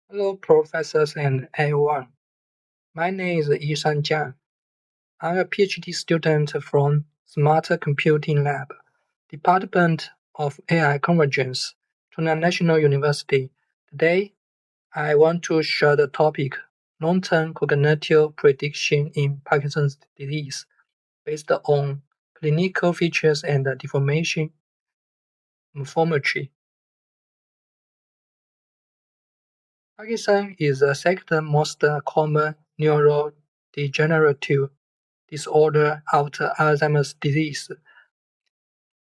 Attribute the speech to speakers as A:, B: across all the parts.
A: Hello, professors and everyone. My name is Yishan Jiang. I'm a PhD student from Smarter Computing Lab, Department of AI Convergence, China National University. Today, I want to share the topic long-term cognitive prediction in Parkinson's disease based on clinical features and deformation morphometry. Parkinson is the second most common neurodegenerative disorder after Alzheimer's disease.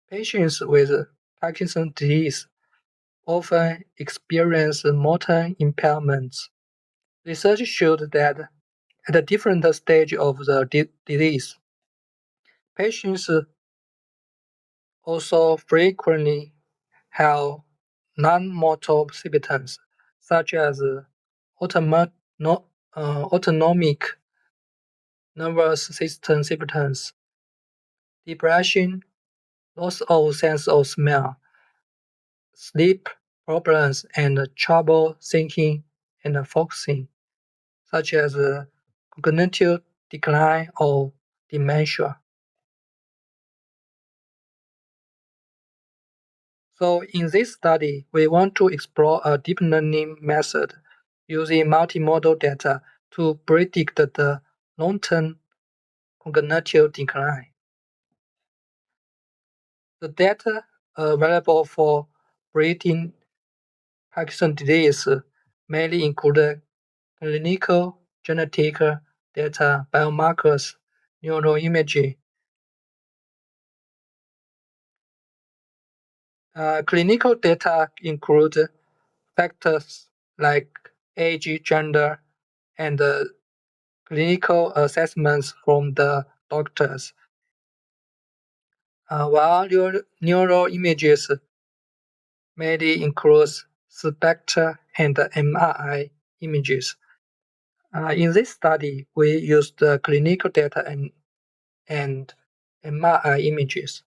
A: Patients with Parkinson's disease often experience motor impairments. Research showed that at a different stage of the disease, patients also frequently have non-motor symptoms such as autonomic nervous system symptoms, depression, loss of sense of smell, sleep problems, and trouble thinking and focusing, such as cognitive decline or dementia. So in this study, we want to explore a deep learning method using multimodal data to predict the long-term cognitive decline. The data available for predicting Parkinson's disease mainly include clinical genetic data, biomarkers, neuroimaging. Clinical data include factors like age, gender, and clinical assessments from the doctors, while neural images mainly includes spectra and MRI images. In this study, we used clinical data and MRI images.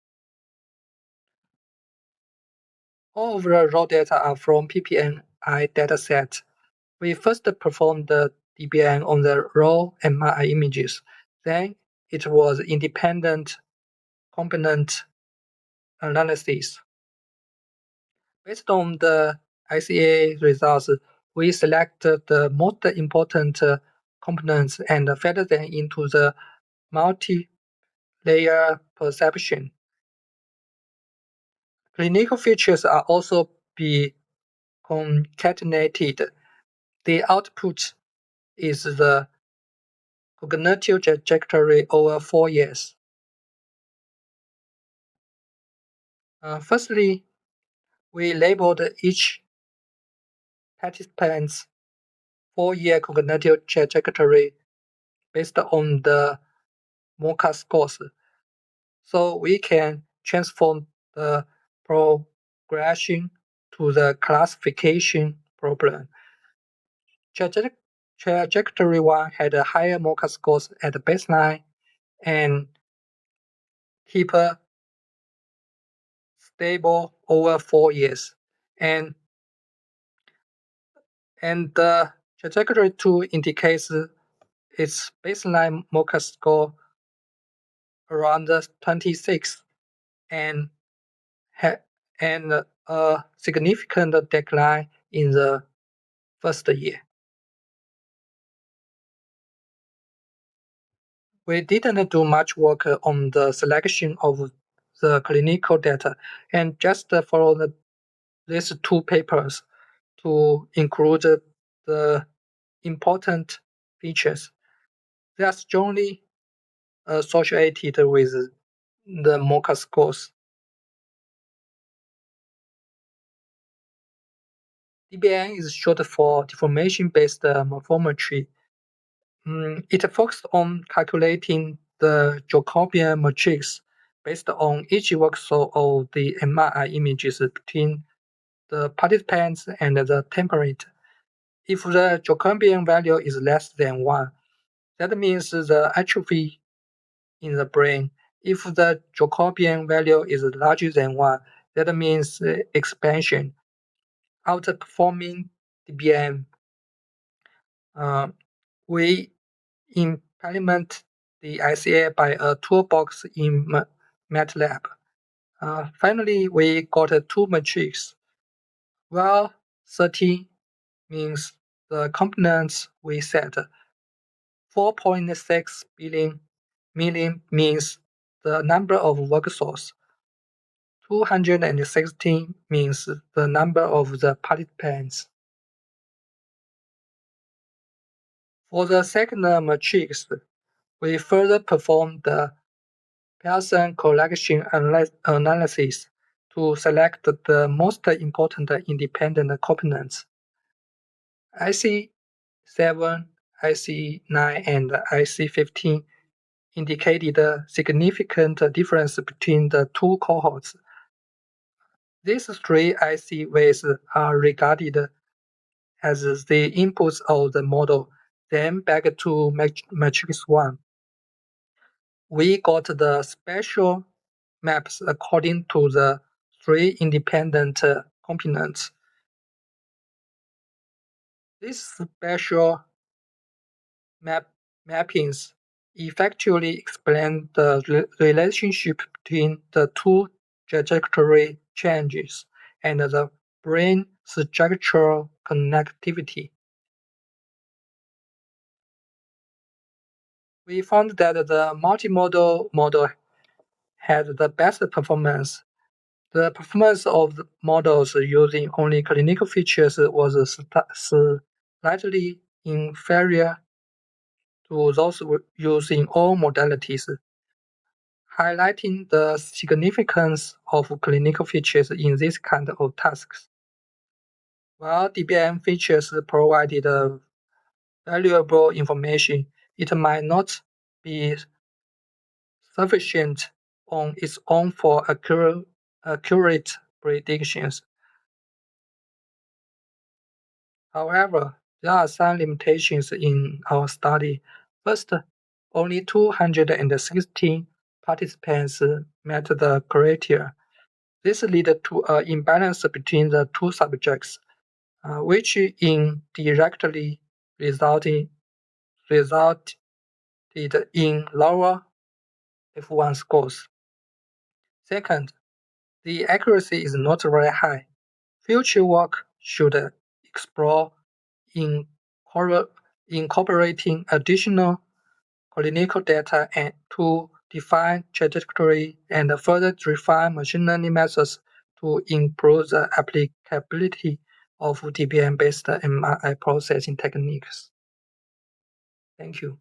A: All of the raw data are from PPNI dataset. We first performed the DBN on the raw MRI images. Then it was independent component analysis. Based on the ICA results, we selected the most important components and fed them into the multi-layer perception. Clinical features are also be concatenated. The output is the cognitive trajectory over 4 years. Firstly, we labeled each participant's 4-year cognitive trajectory based on the MoCA scores, so we can transform the progression to the classification problem. Trajectory 1 had a higher MoCA scores at baseline and keep stable over 4 years. And the trajectory 2 indicates its baseline MoCA score around 26 and and a significant decline in the first year. We didn't do much work on the selection of the clinical data and just followed these two papers to include the important features. They are strongly associated with the MoCA scores. DBN is short for deformation-based morphometry. It focused on calculating the Jacobian matrix based on each voxel of the MRI images between the participants and the temperate. If the Jacobian value is less than 1, that means the atrophy in the brain. If the Jacobian value is larger than 1, that means expansion. Outperforming DBM Uh, we implement the ICA by a toolbox in MATLAB. Finally, we got two matrices. Well, 13 means the components we set. 4.6 billion million means the number of worksource. 216 means the number of the participants. For the second matrix, we further perform the Pearson collection analysis to select the most important independent components. IC7, IC9, and IC15 indicated a significant difference between the two cohorts. These three IC weights are regarded as the inputs of the model, then back to matrix 1. We got the spatial maps according to the three independent components. These spatial mappings effectively explain the relationship between the two trajectory changes and the brain structural connectivity. We found that the multimodal model had the best performance. The performance of the models using only clinical features was slightly inferior to those using all modalities, highlighting the significance of clinical features in this kind of tasks. While DBM features provided valuable information, it might not be sufficient on its own for accurate predictions. However, there are some limitations in our study. First, only 216 participants met the criteria. This led to an imbalance between the two subjects, which indirectly resulted in lower F1 scores. Second, the accuracy is not very high. Future work should explore incorporating additional clinical data and to define trajectory and further refine machine learning methods to improve the applicability of DBM-based MRI processing techniques. Thank you.